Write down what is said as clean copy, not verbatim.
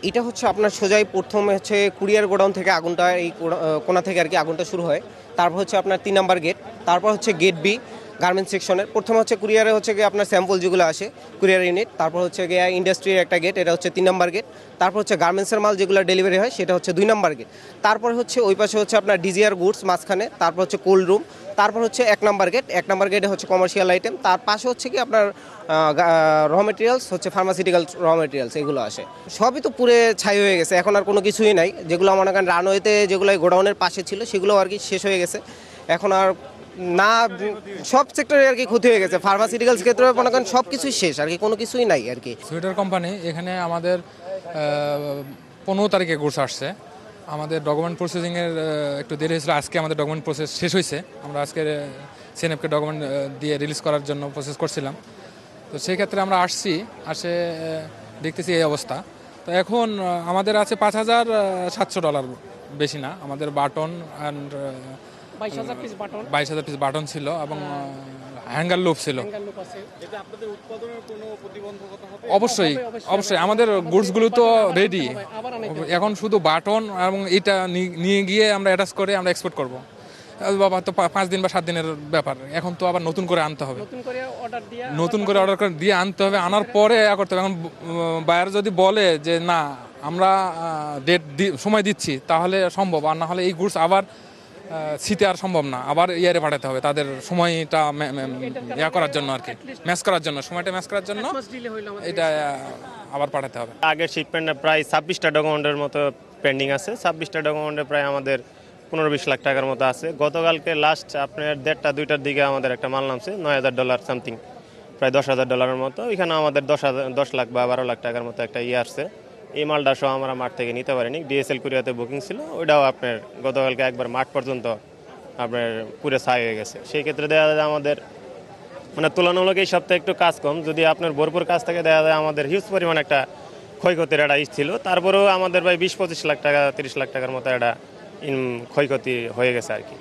এটা হচ্ছে আপনার সোজাই প্রথমে হচ্ছে কুরিয়ার গোডাউন থেকে আগুনটা এই কোণা থেকে আর কি আগুনটা শুরু হয়। তারপর হচ্ছে আপনার 3 নাম্বার গেট, তারপর হচ্ছে গেট বি গার্মেন্টস সেকশনের। প্রথমে হচ্ছে কুরিয়ারে হচ্ছে গিয়ে আপনার স্যাম্পল যেগুলো আসে কুরিয়ার ইউনিট, তারপর হচ্ছে গিয়ে ইন্ডাস্ট্রির একটা গেট, এটা হচ্ছে 3 নাম্বার গেট। তারপর হচ্ছে গার্মেন্টসের মাল যেগুলো ডেলিভারি হয় সেটা হচ্ছে 2 নাম্বার গেট। তারপর হচ্ছে ওই পাশে হচ্ছে আপনার ডিজিআর গুডস মাঝখানে, তারপর হচ্ছে কোল্ড রুম, তারপর হচ্ছে 1 নাম্বার গেট। 1 নাম্বার গেটে হচ্ছে কমার্শিয়াল আইটেম, তার পাশে হচ্ছে কি আপনার র মেটেরিয়ালস হচ্ছে ফার্মাসিউটিক্যাল র মেটেরিয়ালস এগুলো আসে। সবই তো পুরে ছাই হয়ে গেছে, এখন আর কোনো কিছুই নাই। যেগুলো মনে করেন রানওয়েতে যেগুলো গোডাউনের পাশে ছিল সেগুলো আর কি শেষ হয়ে গেছে। এখন আর না, সব সেক্টরে আর কি ক্ষতি হয়ে গেছে। ফার্মাসিউটিক্যালস ক্ষেত্রে মনে করেন সব কিছুই শেষ আর কি, কোনো কিছুই নাই আর কি। সোয়েটার কোম্পানি এখানে আমাদের 15 তারিখে গুডস আসছে। আমাদের ডকুমেন্ট প্রসেসিংয়ের একটু দেরি হয়েছিল। আজকে আমাদের ডকুমেন্ট প্রসেস শেষ হয়েছে। আমরা আজকে সিএনএফকে ডকুমেন্ট দিয়ে রিলিজ করার জন্য প্রসেস করছিলাম। তো সেই ক্ষেত্রে আমরা আসে দেখতেছি এই অবস্থা। তো এখন আমাদের আছে $5,700, বেশি না। আমাদের বাটন অ্যান্ড 22,000 পিস বাটন ছিল এবং হ্যাঙ্গার লুপ ছিল। অবশ্যই অবশ্যই আমাদের গুডসগুলো তো রেডি, এখন শুধু বাটন এবং এটা নিয়ে গিয়ে আমরা অ্যাটাচ করে আমরা এক্সপোর্ট করব। বাবা, তো 5 দিন বা 7 দিনের ব্যাপার। এখন তো আবার নতুন করে আনতে হবে, নতুন করে অর্ডার করে দিয়ে আনতে হবে, আনার পরে করতে হবে। এখন বায়ার যদি বলে যে না আমরা সময় দিচ্ছি তাহলে সম্ভব, আর না হলে এই গুডস আবার শীতে আর সম্ভব না, আবার ইয়ারে পাঠাতে হবে তাদের সময়টা করার জন্য আর কি, ম্যাচ করার জন্য, সময়টা ম্যাচ করার জন্য এটা আবার পাঠাতে হবে। আগের শিপমেন্টে প্রায় 26টা ডকুমেন্টের মতো পেন্ডিং আছে। 26টা ডকুমেন্টে প্রায় আমাদের 15-20 লাখ টাকার মতো আছে। গতকালকে লাস্ট আপনার 1:30-2টার দিকে আমাদের একটা মাল নামছে $9,000 সামথিং, প্রায় $10,000 মতো। এখানে আমাদের 10 লাখ বা 12 লাখ টাকার মতো একটা আসছে। এই মালটা সহ আমরা মাঠ থেকে নিতে পারিনি, ডিএসএল কুরিয়াতে বুকিং ছিল। ওইটাও আপনার গতকালকে একবার মাঠ পর্যন্ত আপনার পুরো ছাই হয়ে গেছে। সেই ক্ষেত্রে দেখা যায় আমাদের মানে তুলনামূলক এই সপ্তাহে একটু কাজ কম। যদি আপনার ভরপুর কাজ থাকে দেখা যায় আমাদের হিউজ পরিমাণ একটা ক্ষয়ক্ষতির একটা ছিল। তারপরেও আমাদের প্রায় 20-25 লাখ টাকা 30 লাখ টাকার মতো একটা ক্ষয়ক্ষতি হয়ে গেছে আর কি।